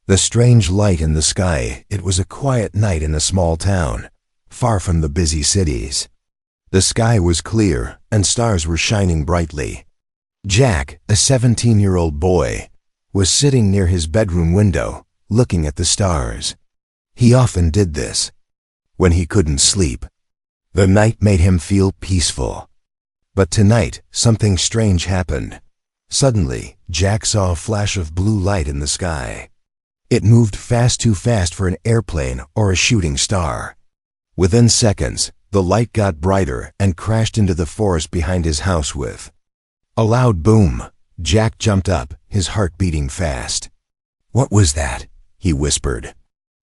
The strange light in the sky. It was a quiet night in a small town, far from the busy cities. The sky was clear, and stars were shining brightly. Jack, a 17-year-old boy, was sitting near his bedroom window, looking at the stars. He often did this when he couldn't sleep. The night made him feel peaceful. But tonight, something strange happened. Suddenly, Jack saw a flash of blue light in the sky. It moved too fast for an airplane or a shooting star. Within seconds, the light got brighter and crashed into the forest behind his house with a loud boom. Jack jumped up, his heart beating fast. "What was that?" he whispered.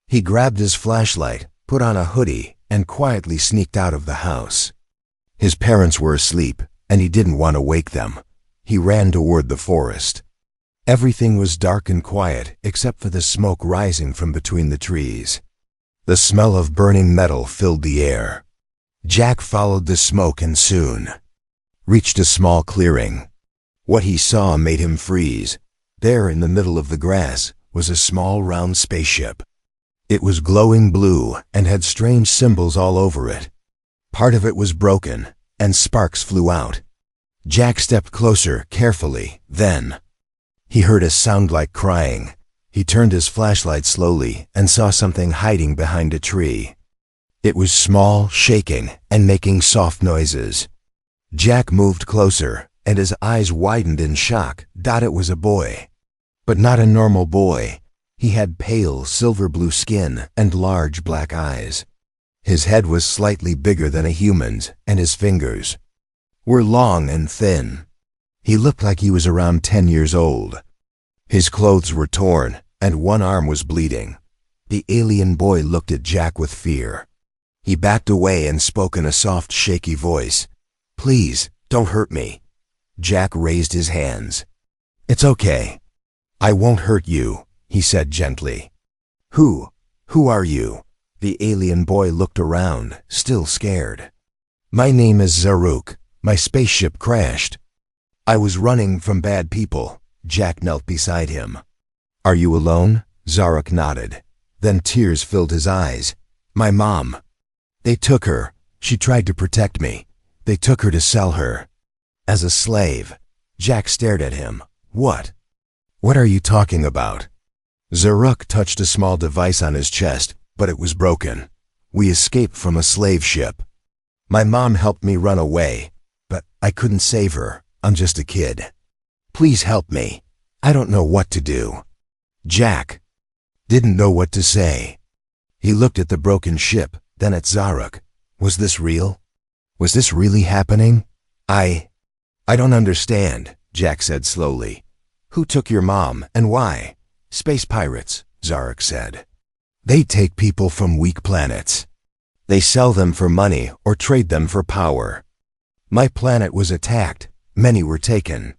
He grabbed his flashlight, put on a hoodie, and quietly sneaked out of the house. His parents were asleep, and he didn't want to wake them. He ran toward the forest. Everything was dark and quiet except for the smoke rising from between the trees. The smell of burning metal filled the air. Jack followed the smoke and soon reached a small clearing. What he saw made him freeze. There in the middle of the grass was a small round spaceship. It was glowing blue and had strange symbols all over it. Part of it was broken, and sparks flew out. Jack stepped closer carefully. Then he heard a sound like crying. He turned his flashlight slowly and saw something hiding behind a tree. It was small, shaking, and making soft noises. Jack moved closer, and his eyes widened in shock. It was a boy. But not a normal boy. He had pale, silver-blue skin and large black eyes. His head was slightly bigger than a human's, and his fingers were long and thin. He looked like he was around 10 years old. His clothes were torn, and one arm was bleeding. The alien boy looked at Jack with fear. He backed away and spoke in a soft, shaky voice. "Please, don't hurt me." Jack raised his hands. "It's okay. I won't hurt you," he said gently. Who are you?" The alien boy looked around, still scared. "My name is Zaruk. My spaceship crashed. I was running from bad people." Jack knelt beside him. "Are you alone?" Zaruk nodded. Then tears filled his eyes. "My mom. They took her. She tried to protect me. They took her to sell her as a slave." Jack stared at him. What are you talking about?" Zaruk touched a small device on his chest, but it was broken. "We escaped from a slave ship. My mom helped me run away, but I couldn't save her. I'm just a kid. Please help me. I don't know what to do." Jack didn't know what to say. He looked at the broken ship, then at Zaruk. Was this real? Was this really happening? I don't understand," Jack said slowly. "Who took your mom and why?" "Space pirates," Zaruk said. "They take people from weak planets. They sell them for money or trade them for power. My planet was attacked. Many were taken.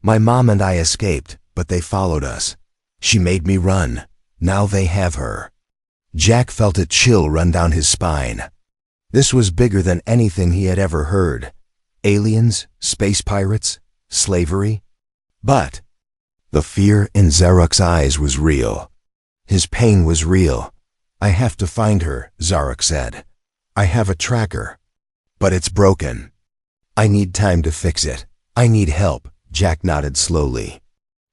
My mom and I escaped, but they followed us. She made me run. Now they have her." Jack felt a chill run down his spine. This was bigger than anything he had ever heard. Aliens, space pirates, slavery. But the fear in Zaruk's eyes was real. His pain was real. "I have to find her," Zaruk said. "I have a tracker, but it's broken. I need time to fix it. I need help." Jack nodded slowly.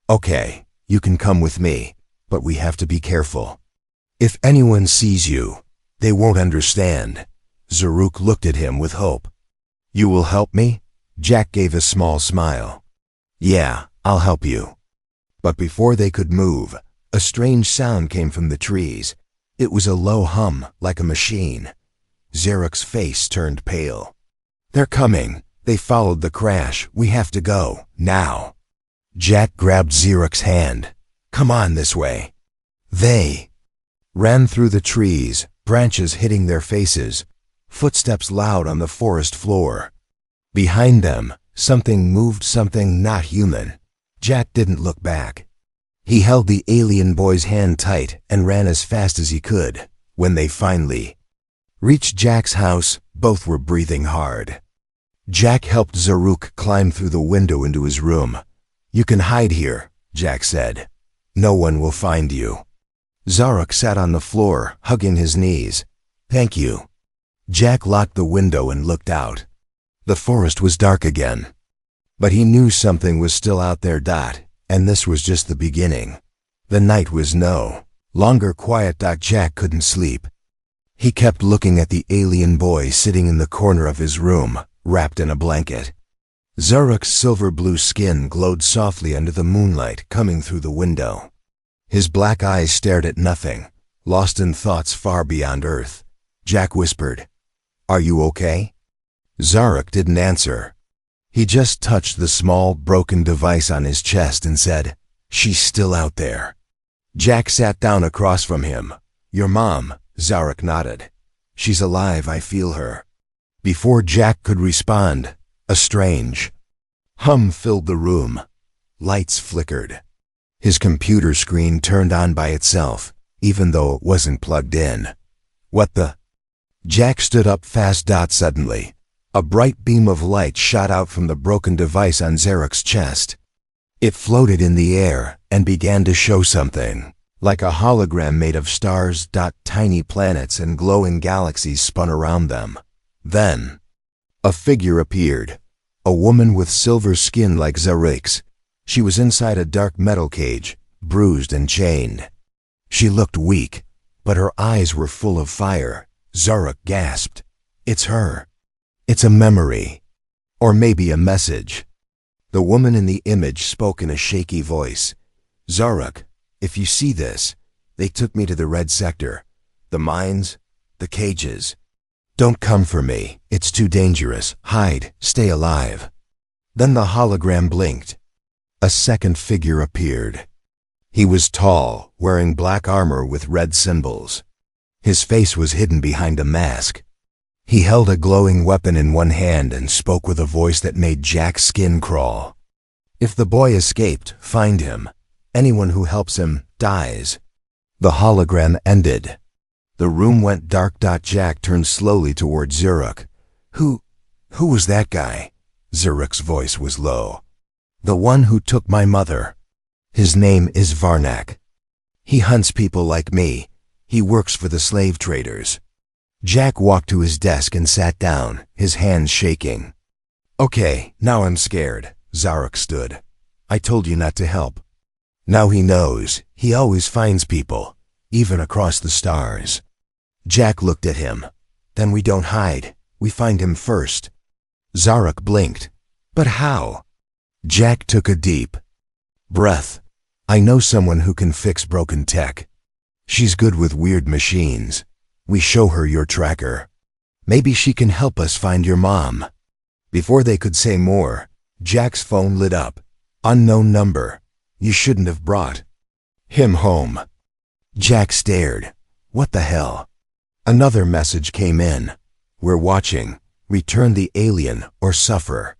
"Okay, you can come with me, but we have to be careful. If anyone sees you, they won't understand." Zaruk looked at him with hope. "You will help me?" Jack gave a small smile. "Yeah, I'll help you." But before they could move, a strange sound came from the trees. It was a low hum, like a machine. Zaruk's face turned pale. "They're coming. They followed the crash. We have to go, now." Jack grabbed Zaruk's hand. "Come on this way." They ran through the trees, branches hitting their faces, footsteps loud on the forest floor. Behind them, something moved, something not human. Jack didn't look back. He held the alien boy's hand tight and ran as fast as he could. When they finally reached Jack's house, both were breathing hard. Jack helped Zaruk climb through the window into his room. "You can hide here," Jack said. "No one will find you." Zarok sat on the floor, hugging his knees. Thank you. Jack locked the window and looked out. The forest was dark again. But he knew something was still out there. And this was just the beginning. The night was no longer quiet. Jack couldn't sleep. He kept looking at the alien boy sitting in the corner of his room, wrapped in a blanket. Zarok's silver-blue skin glowed softly under the moonlight coming through the window. His black eyes stared at nothing, lost in thoughts far beyond Earth. Jack whispered, "Are you okay?" Zarok didn't answer. He just touched the small, broken device on his chest and said, "She's still out there." Jack sat down across from him. "Your mom," Zarok nodded. "She's alive, I feel her." Before Jack could respond, a strange hum filled the room. Lights flickered. His computer screen turned on by itself, even though it wasn't plugged in. What the? Jack stood up fast. Suddenly, a bright beam of light shot out from the broken device on Zarok's chest. It floated in the air and began to show something, like a hologram made of stars. Tiny planets and glowing galaxies spun around them. Then, a figure appeared, a woman with silver skin like Zarok's. She was inside a dark metal cage, bruised and chained. She looked weak, but her eyes were full of fire. Zarok gasped. "It's her. It's a memory. Or maybe a message." The woman in the image spoke in a shaky voice. "Zarok, if you see this, they took me to the red sector. The mines, the cages. Don't come for me. It's too dangerous. Hide. Stay alive." Then the hologram blinked. A second figure appeared. He was tall, wearing black armor with red symbols. His face was hidden behind a mask. He held a glowing weapon in one hand and spoke with a voice that made Jack's skin crawl. "If the boy escaped, find him. Anyone who helps him dies." The hologram ended. The room went dark. Jack turned slowly toward Zarok. Who was that guy?" Zarok's voice was low. "The one who took my mother. His name is Varnak. He hunts people like me. He works for the slave traders." Jack walked to his desk and sat down, his hands shaking. "Okay, now I'm scared." Zarok stood. "I told you not to help." Now he knows. He always finds people, even across the stars. Jack looked at him. "Then we don't hide. We find him first." Zarok blinked. "But how?" Jack took a deep breath. "I know someone who can fix broken tech. She's good with weird machines. We show her your tracker. Maybe she can help us find your mom." Before they could say more, Jack's phone lit up. "Unknown number. You shouldn't have brought him home." Jack stared. What the hell? Another message came in. "We're watching. Return the alien or suffer."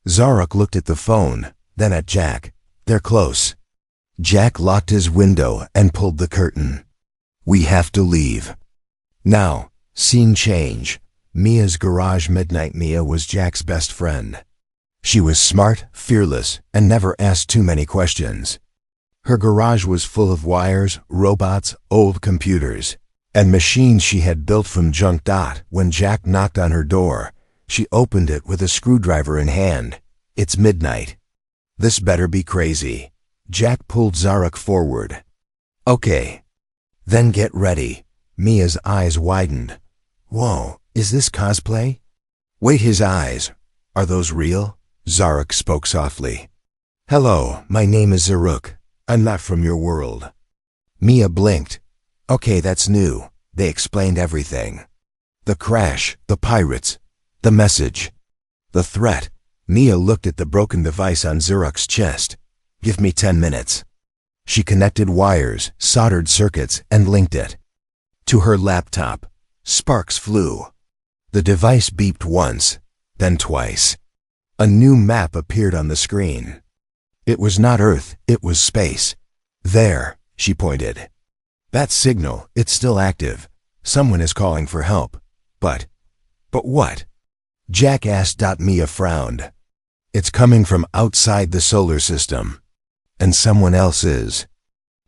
Zarok looked at the phone, then at Jack. "They're close." Jack locked his window and pulled the curtain. "We have to leave." Now, scene change. Mia's garage. Midnight Mia was Jack's best friend. She was smart, fearless, and never asked too many questions. Her garage was full of wires, robots, old computers, and machines she had built from junk. When Jack knocked on her door, she opened it with a screwdriver in hand. "It's midnight. This better be crazy." Jack pulled Zarok forward. "Okay. Then get ready." Mia's eyes widened. "Whoa, is this cosplay?" "Wait, his eyes. Are those real?" Zarok spoke softly. "Hello, my name is Zarok. I'm not from your world." Mia blinked. "Okay, that's new." They explained everything. The crash, the pirates, the message, the threat. Mia looked at the broken device on Zarok's chest. "Give me 10 minutes." She connected wires, soldered circuits, and linked it to her laptop. Sparks flew. The device beeped once, then twice. A new map appeared on the screen. It was not Earth, it was space. "There," she pointed. "That signal, it's still active. Someone is calling for help. But what?" Jack asked. Mia frowned. "It's coming from outside the solar system. And someone else is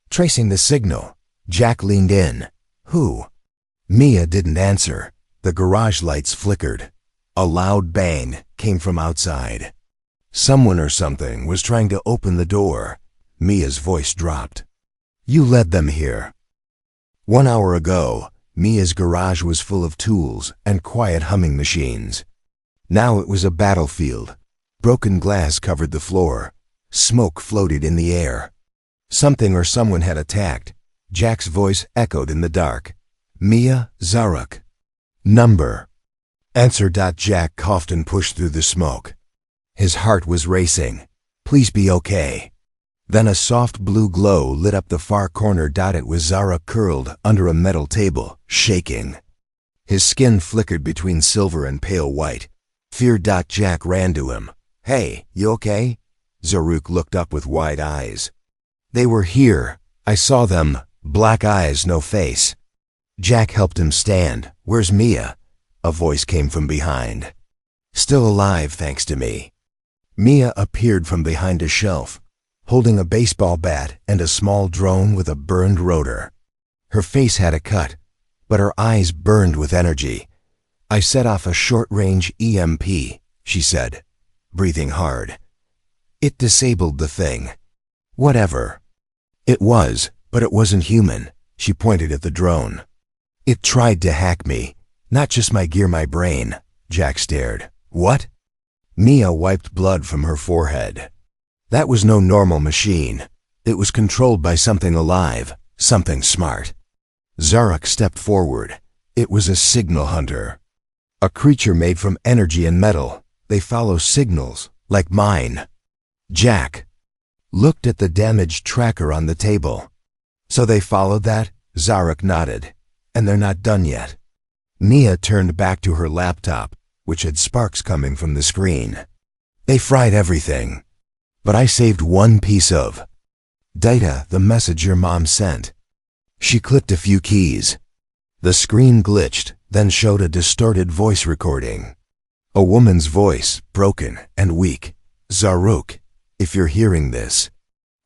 tracing the signal. Jack leaned in. Who? Mia didn't answer. The garage lights flickered. A loud bang came from outside. Someone or something was trying to open the door. Mia's voice dropped. You led them here. 1 hour ago, Mia's garage was full of tools and quiet humming machines. Now it was a battlefield. Broken glass covered the floor. Smoke floated in the air. Something or someone had attacked. Jack's voice echoed in the dark. Mia Zaruk. Number. Answer. Jack coughed and pushed through the smoke. His heart was racing. Please be okay. Then a soft blue glow lit up the far corner. It was Zaruk curled under a metal table, shaking. His skin flickered between silver and pale white. Fear. Jack ran to him. Hey, you okay? Zaruk looked up with wide eyes. They were here. I saw them. Black eyes, no face. Jack helped him stand. Where's Mia? A voice came from behind. Still alive, thanks to me. Mia appeared from behind a shelf, holding a baseball bat and a small drone with a burned rotor. Her face had a cut, but her eyes burned with energy. I set off a short-range EMP, she said, breathing hard. It disabled the thing. Whatever. It was, but it wasn't human. She pointed at the drone. It tried to hack me. Not just my gear, my brain. Jack stared. What? Mia wiped blood from her forehead. That was no normal machine. It was controlled by something alive, something smart. Zaruk stepped forward. It was a signal hunter. A creature made from energy and metal. They follow signals, like mine. Jack looked at the damaged tracker on the table. So they followed that? Zaruk nodded. And they're not done yet. Mia turned back to her laptop, which had sparks coming from the screen. They fried everything. But I saved one piece of data, the message your mom sent. She clicked a few keys. The screen glitched, then showed a distorted voice recording. A woman's voice, broken and weak. Zaruk, if you're hearing this,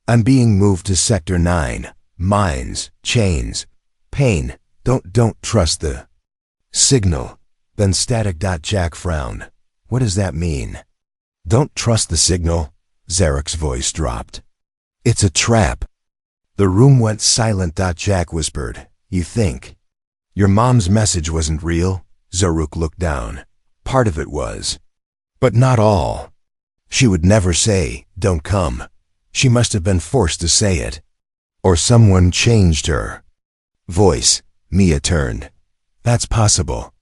I'm being moved to Sector 9. Mines, chains, pain. Don't trust the signal. Then static. Jack frowned. What does that mean? Don't trust the signal? Zaruk's voice dropped. It's a trap. The room went silent. Jack whispered. You think? Your mom's message wasn't real? Zaruk looked down. Part of it was. But not all. She would never say, don't come. She must have been forced to say it. Or someone changed her voice. Mia turned. That's possible.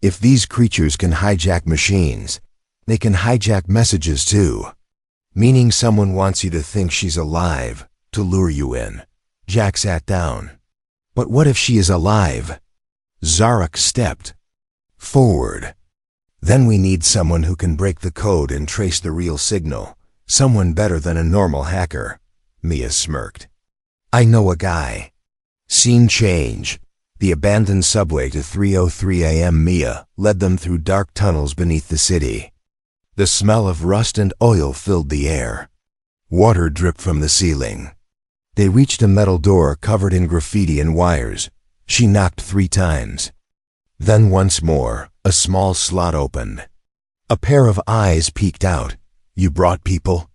If these creatures can hijack machines, they can hijack messages too. Meaning someone wants you to think she's alive, to lure you in. Jack sat down. But what if she is alive? Zaruk stepped forward. Then we need someone who can break the code and trace the real signal. Someone better than a normal hacker. Mia smirked. I know a guy. Scene change. The abandoned subway to 3:03 a.m. Mia led them through dark tunnels beneath the city. The smell of rust and oil filled the air. Water dripped from the ceiling. They reached a metal door covered in graffiti and wires. She knocked 3 times. Then once more, a small slot opened. A pair of eyes peeked out. You brought people?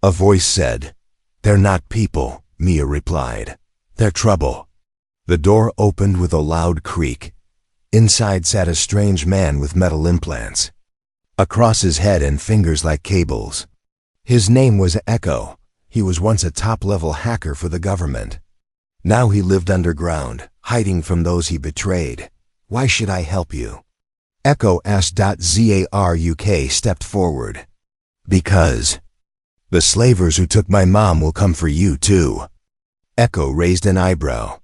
A voice said. They're not people, Mia replied. They're trouble. The door opened with a loud creak. Inside sat a strange man with metal implants across his head and fingers like cables. His name was Echo. He was once a top-level hacker for the government. Now he lived underground, hiding from those he betrayed. Why should I help you? Echo asked. Zaruk stepped forward. Because the slavers who took my mom will come for you too. Echo raised an eyebrow.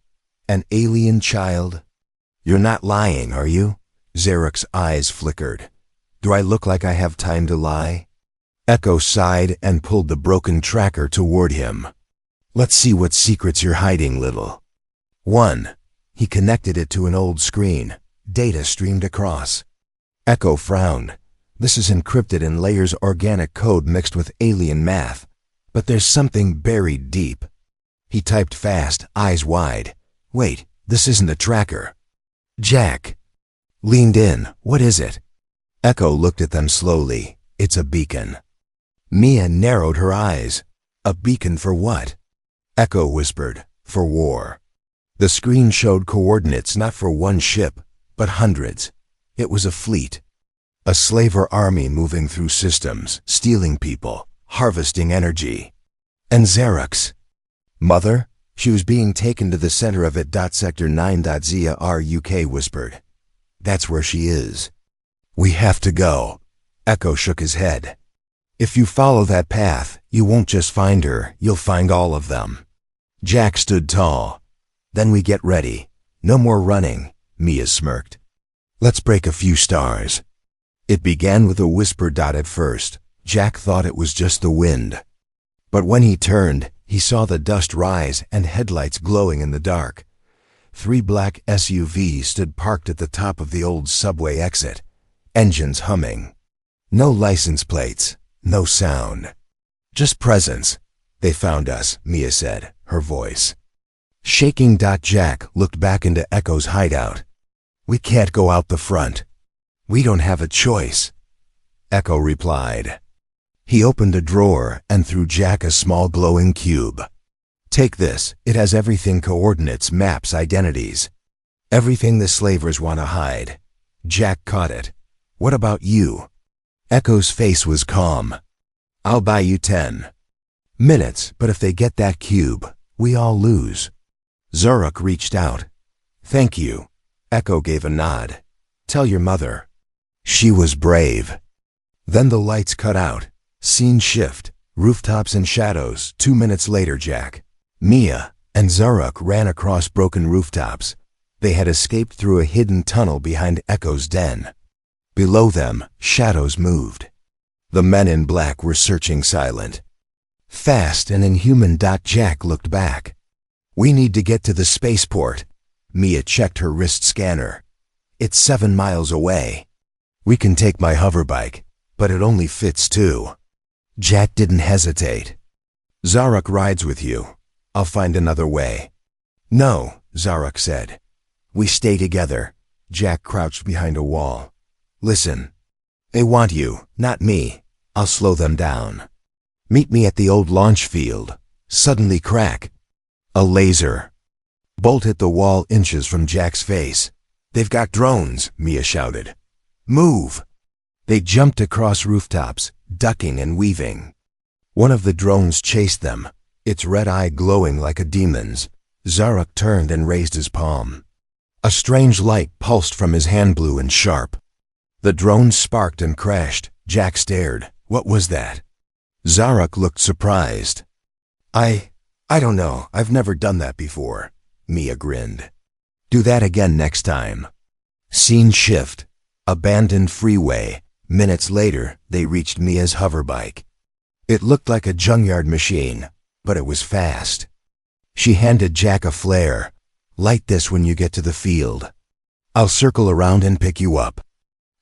An alien child? You're not lying, are you? Zaruk's eyes flickered. Do I look like I have time to lie? Echo sighed and pulled the broken tracker toward him. Let's see what secrets you're hiding, little 1. He connected it to an old screen. Data streamed across. Echo frowned. This is encrypted in layers, organic code mixed with alien math. But there's something buried deep. He typed fast, eyes wide. Wait, this isn't a tracker. Jack leaned in. What is it? Echo looked at them slowly. It's a beacon. Mia narrowed her eyes. A beacon for what? Echo whispered. For war. The screen showed coordinates not for one ship, but hundreds. It was a fleet. A slaver army moving through systems, stealing people, harvesting energy. And Xerox. Mother? She was being taken to the center of it. Sector 9. Zia RUK whispered. That's where she is. We have to go. Echo shook his head. If you follow that path, you won't just find her, you'll find all of them. Jack stood tall. Then we get ready. No more running, Mia smirked. Let's break a few stars. It began with a whisper. At first, Jack thought it was just the wind. But when he turned, he saw the dust rise and headlights glowing in the dark. 3 black SUVs stood parked at the top of the old subway exit, engines humming. No license plates, no sound. Just presence. They found us, Mia said, her voice shaking. Jack looked back into Echo's hideout. We can't go out the front. We don't have a choice, Echo replied. He opened a drawer and threw Jack a small glowing cube. Take this, it has everything: coordinates, maps, identities. Everything the slavers want to hide. Jack caught it. What about you? Echo's face was calm. I'll buy you 10 minutes, but if they get that cube, we all lose. Xerox reached out. Thank you. Echo gave a nod. Tell your mother. She was brave. Then the lights cut out. Scene shift. Rooftops and shadows. 2 minutes later, Jack, Mia, and Xerox ran across broken rooftops. They had escaped through a hidden tunnel behind Echo's den. Below them, shadows moved. The men in black were searching, silent. Fast and inhuman. Jack looked back. We need to get to the spaceport. Mia checked her wrist scanner. It's 7 miles away. We can take my hoverbike, but it only fits 2. Jack didn't hesitate. Xerox rides with you. I'll find another way. No, Xerox said. We stay together. Jack crouched behind a wall. Listen. They want you, not me. I'll slow them down. Meet me at the old launch field. Suddenly crack. A laser bolt hit the wall inches from Jack's face. They've got drones, Mia shouted. Move! They jumped across rooftops, ducking and weaving. One of the drones chased them, its red eye glowing like a demon's. Xerox turned and raised his palm. A strange light pulsed from his hand, blue and sharp. The drone sparked and crashed. Jack stared. What was that? Xerox looked surprised. I don't know. I've never done that before. Mia grinned. Do that again next time. Scene shift. Abandoned freeway. Minutes later, they reached Mia's hoverbike. It looked like a junkyard machine, but it was fast. She handed Jack a flare. Light this when you get to the field. I'll circle around and pick you up.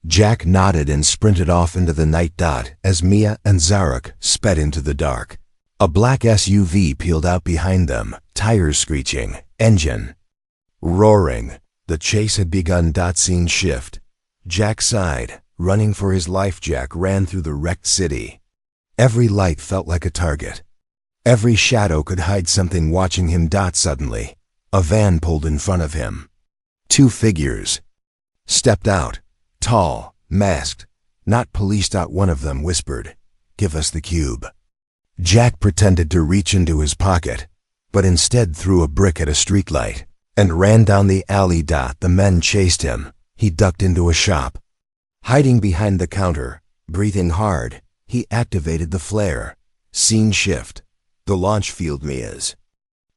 Jack nodded and sprinted off into the night. As Mia and Xerox sped into the dark, a black SUV peeled out behind them, tires screeching, engine roaring. The chase had begun. Scene shift. Jack sighed, running for his life. Jack ran through the wrecked city. Every light felt like a target. Every shadow could hide something watching him. Suddenly, a van pulled in front of him. 2 figures stepped out, tall, masked. Not police. One of them whispered, "Give us the cube." Jack pretended to reach into his pocket, but instead threw a brick at a streetlight and ran down the alley. The men chased him. He ducked into a shop. Hiding behind the counter, breathing hard, he activated the flare. Scene shift. The launch field. Mia's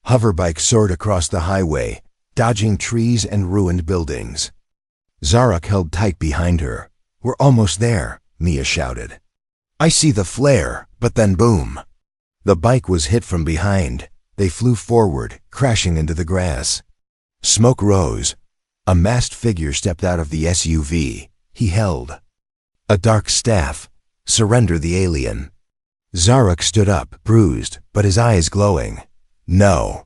hoverbike soared across the highway, dodging trees and ruined buildings. Xerox held tight behind her. We're almost there, Mia shouted. I see the flare, but then boom. The bike was hit from behind. They flew forward, crashing into the grass. Smoke rose. A masked figure stepped out of the SUV. He held a dark staff. Surrender the alien. Xerox stood up, bruised, but his eyes glowing. No.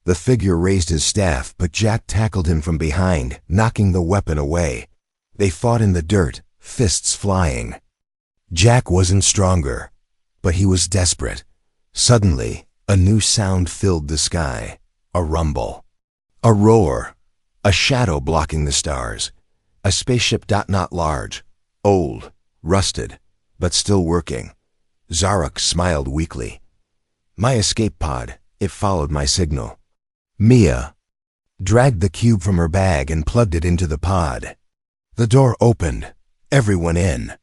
The figure raised his staff, but Jack tackled him from behind, knocking the weapon away. They fought in the dirt, fists flying. Jack wasn't stronger, but he was desperate. Suddenly, a new sound filled the sky. A rumble. A roar. A shadow blocking the stars. A spaceship not large. Old. Rusted. But still working. Zarok smiled weakly. My escape pod. It followed my signal. Mia dragged the cube from her bag and plugged it into the pod. The door opened. Everyone in.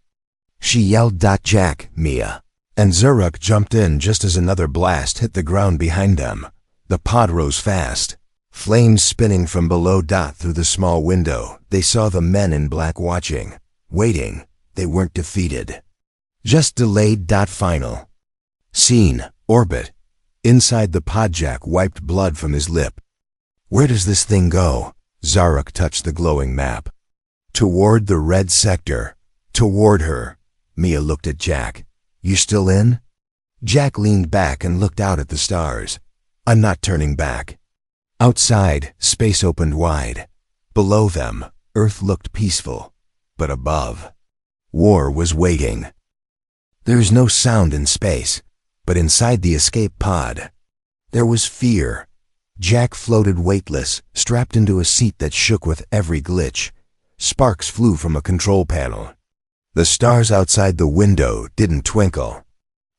She yelled, Jack, Mia. And Zarok jumped in just as another blast hit the ground behind them. The pod rose fast. Flames spinning from below. Through the small window, they saw the men in black watching. Waiting. They weren't defeated. Just delayed. Final. Scene. Orbit. Inside the pod, Jack wiped blood from his lip. Where does this thing go? Zarok touched the glowing map. Toward the red sector. Toward her. Mia looked at Jack. You still in? Jack leaned back and looked out at the stars. I'm not turning back. Outside, space opened wide. Below them, Earth looked peaceful. But above, war was waiting. There's no sound in space, but inside the escape pod, there was fear. Jack floated weightless, strapped into a seat that shook with every glitch. Sparks flew from a control panel. The stars outside the window didn't twinkle.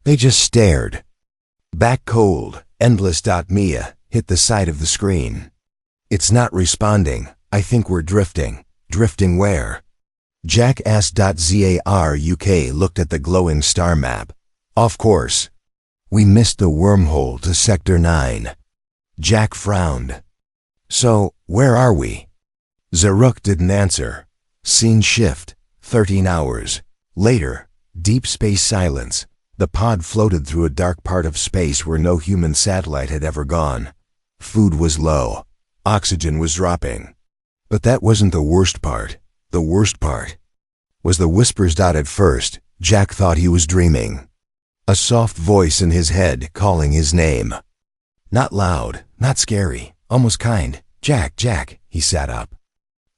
They just stared. Back cold, endless. Mia hit the side of the screen. It's not responding. I think we're drifting. Drifting where? Jack asked. Zaruk looked at the glowing star map. Off course. We missed the wormhole to Sector 9. Jack frowned. So, where are we? Zaruk didn't answer. Scene shift. 13 hours. Later, deep space silence. The pod floated through a dark part of space where no human satellite had ever gone. Food was low. Oxygen was dropping. But that wasn't the worst part. The worst part was the whispers. At first, Jack thought he was dreaming. A soft voice in his head calling his name. Not loud, not scary, almost kind. Jack, Jack, he sat up.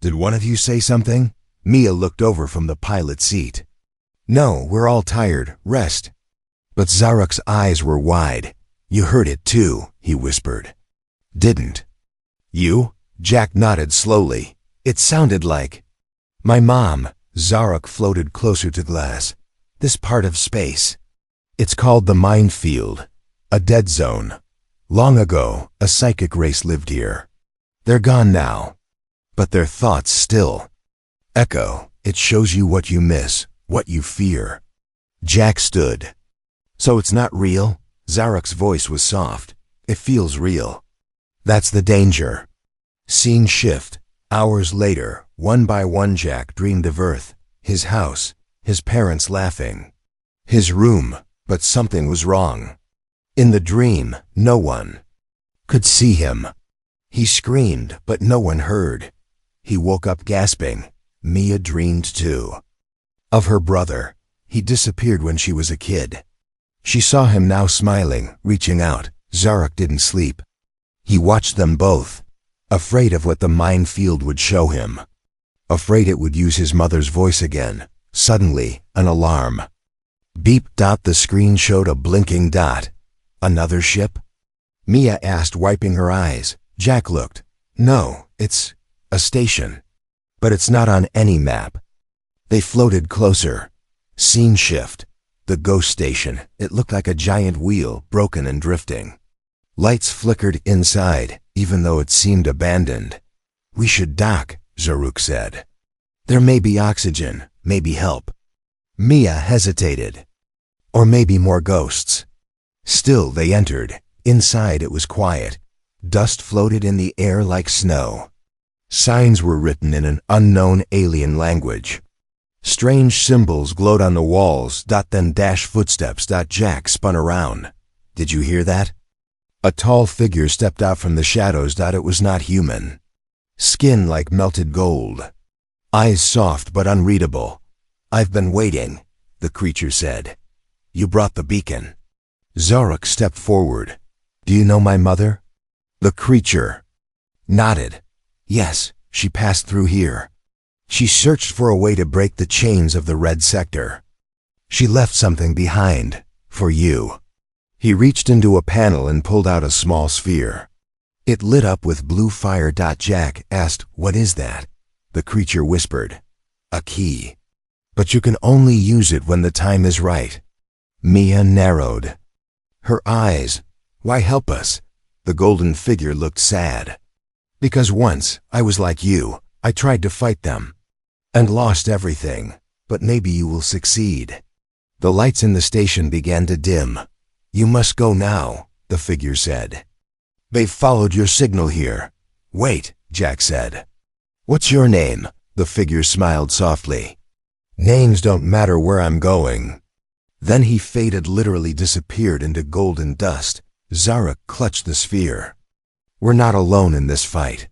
Did one of you say something? Mia looked over from the pilot seat. No, we're all tired. Rest. But Zarok's eyes were wide. You heard it too, he whispered. Didn't you? Jack nodded slowly. It sounded like my mom. Zarok floated closer to glass. This part of space. It's called the minefield. A dead zone. Long ago, a psychic race lived here. They're gone now. But their thoughts still echo. It shows you what you miss, what you fear. Jack stood. So it's not real? Zarok's voice was soft. It feels real. That's the danger. Scene shift. Hours later, one by one Jack dreamed of Earth, his house, his parents laughing. His room, but something was wrong. In the dream, no one could see him. He screamed, but no one heard. He woke up gasping. Mia dreamed too. Of her brother. He disappeared when she was a kid. She saw him now smiling, reaching out. Zarok didn't sleep. He watched them both, afraid of what the minefield would show him. Afraid it would use his mother's voice again. Suddenly, an alarm. Beep. The screen showed a blinking dot. Another ship? Mia asked, wiping her eyes. Jack looked. No, it's a station. But it's not on any map. They floated closer. Scene shift. The ghost station. It looked like a giant wheel, broken and drifting. Lights flickered inside, even though it seemed abandoned. We should dock, Zaruk said. There may be oxygen, maybe help. Mia hesitated. Or maybe more ghosts. Still, they entered. Inside it was quiet. Dust floated in the air like snow. Signs were written in an unknown alien language. Strange symbols glowed on the walls. Then footsteps. Jack spun around. Did you hear that? A tall figure stepped out from the shadows. It was not human. Skin like melted gold. Eyes soft but unreadable. I've been waiting, the creature said. You brought the beacon. Zarok stepped forward. Do you know my mother? The creature nodded. Yes, she passed through here. She searched for a way to break the chains of the red sector. She left something behind, for you. He reached into a panel and pulled out a small sphere. It lit up with blue fire. Jack asked, "What is that?" The creature whispered, "A key. But you can only use it when the time is right." Mia narrowed her eyes. "Why help us?" The golden figure looked sad. "Because once, I was like you. I tried to fight them. And lost everything. But maybe you will succeed." The lights in the station began to dim. "You must go now," the figure said. "They've followed your signal here." "Wait," Jack said. "What's your name?" The figure smiled softly. "Names don't matter where I'm going." Then he faded, literally disappeared into golden dust. Zarek clutched the sphere. "We're not alone in this fight."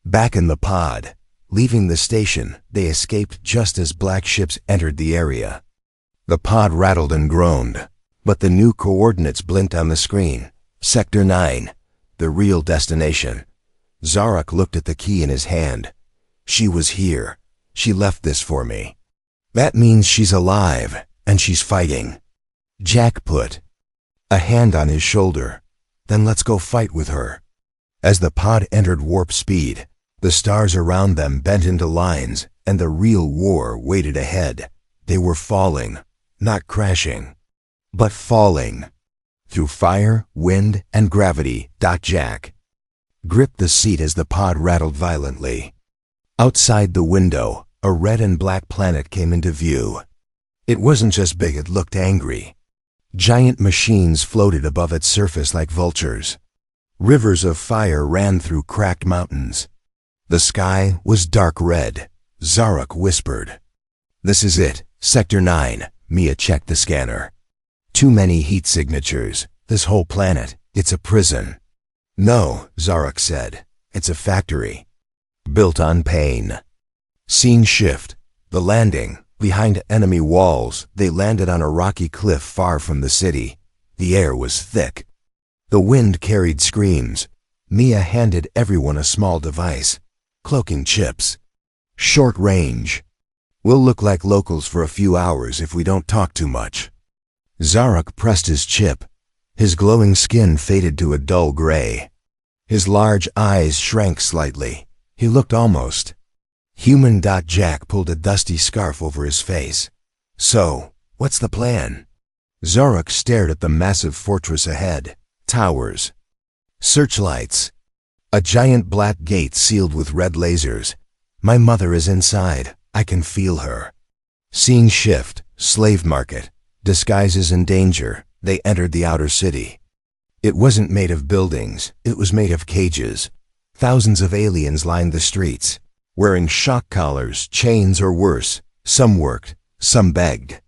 Back in the pod, leaving the station, they escaped just as black ships entered the area. The pod rattled and groaned, but the new coordinates blinked on the screen. Sector 9, the real destination. Zarek looked at the key in his hand. "She was here. She left this for me. That means she's alive, and she's fighting." Jack put a hand on his shoulder. "Then let's go fight with her." As the pod entered warp speed, the stars around them bent into lines, and the real war waited ahead. They were falling, not crashing, but falling. Through fire, wind, and gravity. Jack gripped the seat as the pod rattled violently. Outside the window, a red and black planet came into view. It wasn't just big, it looked angry. Giant machines floated above its surface like vultures. Rivers of fire ran through cracked mountains. The sky was dark red. Zarek whispered, "This is it, Sector 9. Mia checked the scanner. "Too many heat signatures. This whole planet, it's a prison." "No," Zarek said. "It's a factory. Built on pain." Scene shift. The landing. Behind enemy walls, they landed on a rocky cliff far from the city. The air was thick. The wind carried screams. Mia handed everyone a small device. Cloaking chips. Short range. "We'll look like locals for a few hours if we don't talk too much." Zarek pressed his chip. His glowing skin faded to a dull gray. His large eyes shrank slightly. He looked almost human. Jack pulled a dusty scarf over his face. "So, what's the plan?" Zarek stared at the massive fortress ahead. Towers. Searchlights. A giant black gate sealed with red lasers. "My mother is inside. I can feel her." Scene shift. Slave market. Disguises in danger. They entered the outer city. It wasn't made of buildings. It was made of cages. Thousands of aliens lined the streets, wearing shock collars, chains, or worse. Some worked. Some begged.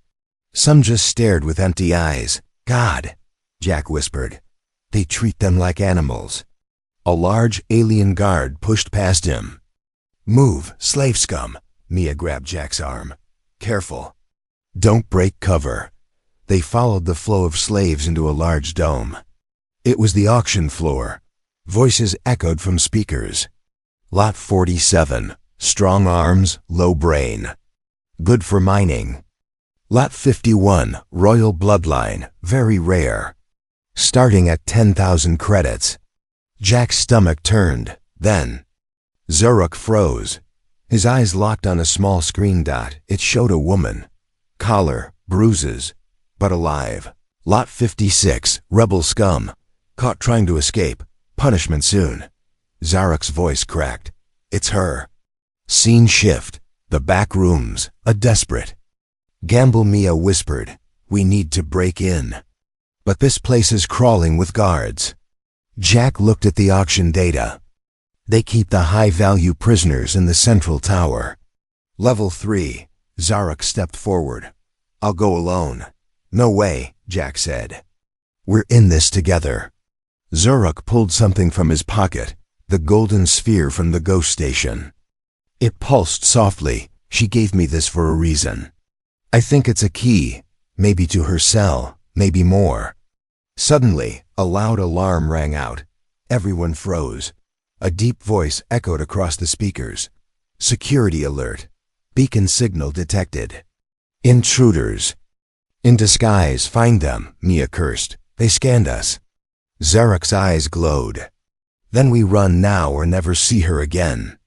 Some just stared with empty eyes. "God," Jack whispered. "They treat them like animals." A large alien guard pushed past him. "Move, slave scum." Mia grabbed Jack's arm. "Careful. Don't break cover." They followed the flow of slaves into a large dome. It was the auction floor. Voices echoed from speakers. "Lot 47. Strong arms, low brain. Good for mining." "Lot 51. Royal bloodline. Very rare. Starting at 10,000 credits." Jack's stomach turned. Then Zarek froze. His eyes locked on a small screen. It showed a woman. Collar, bruises, but alive. "Lot 56. Rebel scum. Caught trying to escape. Punishment soon." Zarek's voice cracked. "It's her." Scene shift. The back rooms. A desperate gamble. Mia whispered, "We need to break in. But this place is crawling with guards." Jack looked at the auction data. They keep the high-value prisoners in the central tower. Level 3. Zarek stepped forward. "I'll go alone." "No way," Jack said. "We're in this together." Zarek pulled something from his pocket, the golden sphere from the ghost station. It pulsed softly. "She gave me this for a reason. I think it's a key, maybe to her cell, maybe more." Suddenly, a loud alarm rang out. Everyone froze. A deep voice echoed across the speakers. Security alert. Beacon signal detected. Intruders. In disguise, find them, Mia cursed. They scanned us. Zarek's eyes glowed. Then we run now or never see her again.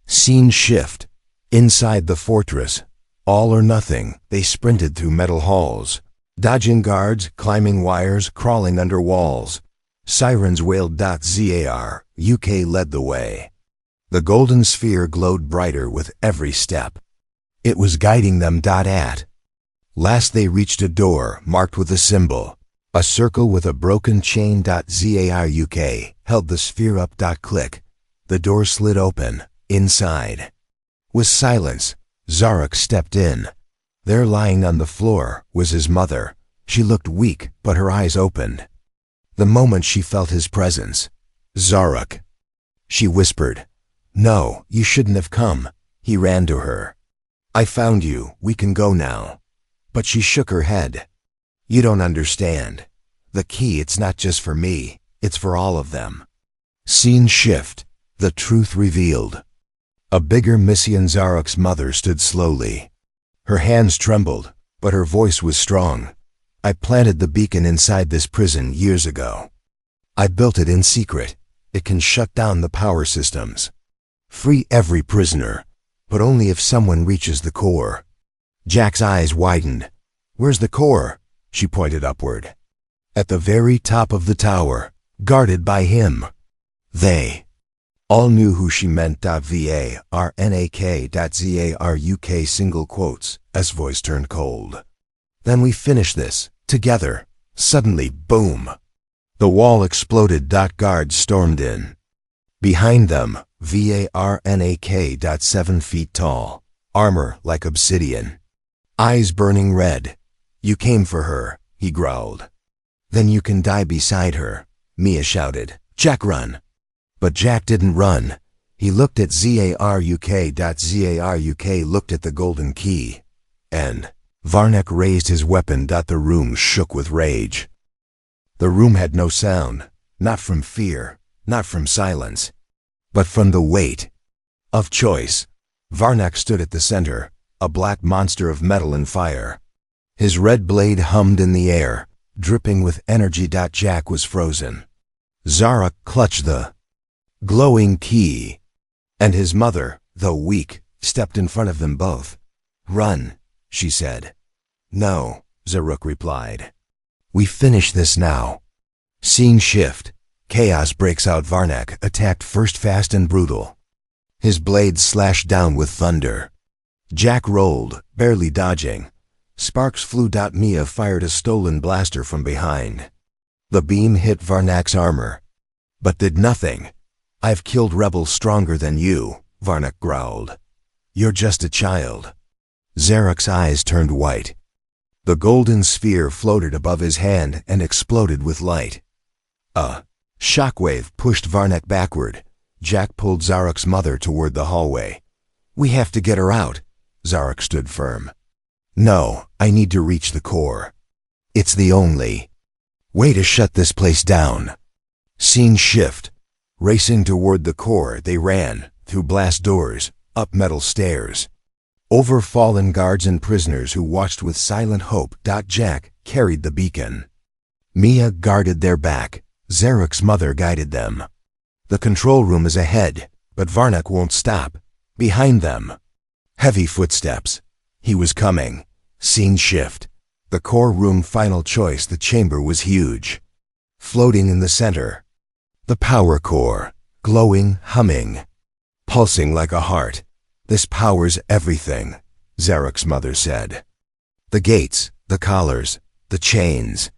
Scene shift. Inside the fortress. All or nothing, they sprinted through metal halls. Dodging guards, climbing wires, crawling under walls. Sirens wailed. Zar, UK led the way. The golden sphere glowed brighter with every step. It was guiding them. At last they reached a door marked with a symbol. A circle with a broken chain. Zar UK held the sphere up. Click. The door slid open. Inside was silence. Zarek stepped in. There, lying on the floor, was his mother. She looked weak, but her eyes opened. The moment she felt his presence. Zarek. She whispered. No, you shouldn't have come. He ran to her. I found you. We can go now. But she shook her head. You don't understand. The key, it's not just for me. It's for all of them. Scene shift. The truth revealed. A bigger Missian. Zarek's mother stood slowly. Her hands trembled, but her voice was strong. I planted the beacon inside this prison years ago. I built it in secret. It can shut down the power systems. Free every prisoner, but only if someone reaches the core. Jack's eyes widened. Where's the core? She pointed upward. At the very top of the tower, guarded by him. They all knew who she meant. VARNAK.ZARUK single quotes. S voice turned cold. Then we finish this, together. Suddenly, boom. The wall exploded. Guards stormed in. Behind them, VARNAK. 7 feet tall. Armor like obsidian. Eyes burning red. You came for her, he growled. Then you can die beside her, Mia shouted. Jack, run. But Jack didn't run. He looked at Zaruk. Zaruk looked at the golden key. And Varnak raised his weapon. The room shook with rage. The room had no sound, not from fear, not from silence, but from the weight of choice. Varnak stood at the center, a black monster of metal and fire. His red blade hummed in the air, dripping with energy. Jack was frozen. Zaruk clutched the glowing key, and his mother, though weak, stepped in front of them both. Run, she said. No, Zaruk replied. We finish this now. Scene shift. Chaos breaks out. Varnak attacked first, fast and brutal. His blade slashed down with thunder. Jack rolled, barely dodging. Sparks flew. Mia fired a stolen blaster from behind. The beam hit Varnak's armor, but did nothing. I've killed rebels stronger than you, Varnak growled. You're just a child. Zarek's eyes turned white. The golden sphere floated above his hand and exploded with light. A shockwave pushed Varnak backward. Jack pulled Zarek's mother toward the hallway. We have to get her out. Zarek stood firm. No, I need to reach the core. It's the only way to shut this place down. Scene shift. Racing toward the core, they ran, through blast doors, up metal stairs. Over fallen guards and prisoners who watched with silent hope. Jack carried the beacon. Mia guarded their back. Zarek's mother guided them. The control room is ahead, but Varnak won't stop. Behind them. Heavy footsteps. He was coming. Scene shift. The core room, final choice. The chamber was huge. Floating in the center. The power core, glowing, humming, pulsing like a heart. This powers everything, Zarek's mother said. The gates, the collars, the chains.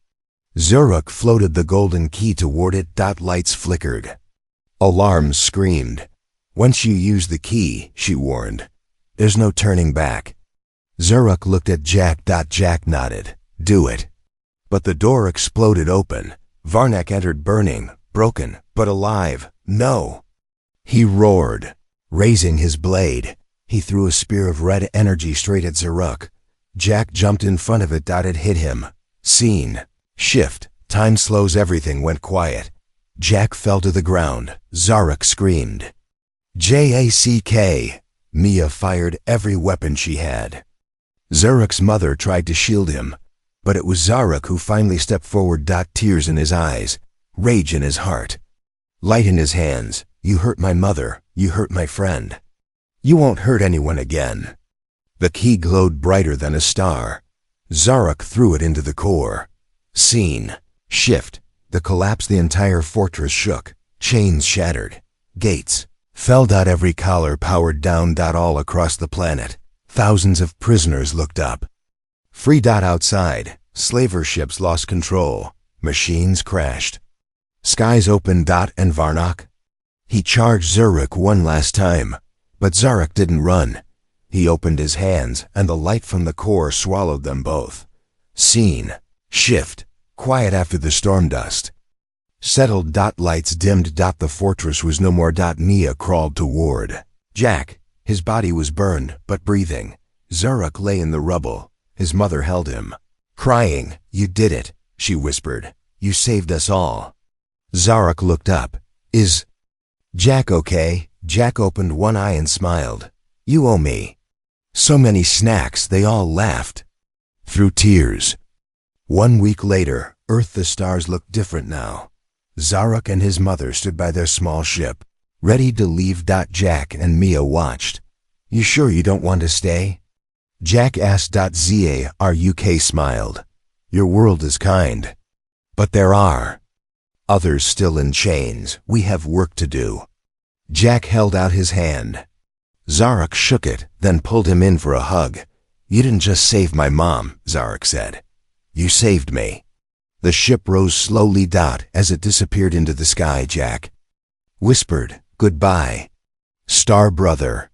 Zaruk floated the golden key toward it. Lights flickered. Alarms screamed. Once you use the key, she warned, there's no turning back. Zaruk looked at Jack. Jack nodded. Do it. But the door exploded open. Varnak entered, burning, broken, but alive. No. He roared, raising his blade. He threw a spear of red energy straight at Zaruk. Jack jumped in front of it. It hit him. Scene shift. Time slows. Everything went quiet. Jack fell to the ground. Zarek screamed. Jack! Mia fired every weapon she had. Zarek's mother tried to shield him, but it was Zarek who finally stepped forward. Tears in his eyes, rage in his heart, light in his hands. You hurt my mother, you hurt my friend. You won't hurt anyone again. The key glowed brighter than a star. Zarek threw it into the core. Scene, shift, the collapse. The entire fortress shook. Chains shattered. Gates fell. Every collar powered down. All across the planet, thousands of prisoners looked up. Free. Outside, slaver ships lost control. Machines crashed. Skies opened. And Varnock? He charged Zarek one last time, but Zarek didn't run. He opened his hands, and the light from the core swallowed them both. Scene, shift, quiet after the storm dust settled. Lights dimmed. The fortress was no more. Mia crawled toward Jack. His body was burned, but breathing. Zarek lay in the rubble. His mother held him, crying. You did it, she whispered. You saved us all. Zarek looked up. Is Jack okay? Jack opened one eye and smiled. You owe me so many snacks. They all laughed through tears. 1 week later, Earth. The stars looked different now. Zarek and his mother stood by their small ship, ready to leave. Jack and Mia watched. You sure you don't want to stay? Jack asked. Zarek smiled. Your world is kind, but there are others still in chains. We have work to do. Jack held out his hand. Zarek shook it, then pulled him in for a hug. You didn't just save my mom, Zarek said. You saved me. The ship rose slowly. As it disappeared into the sky, Jack whispered, Goodbye, Star Brother.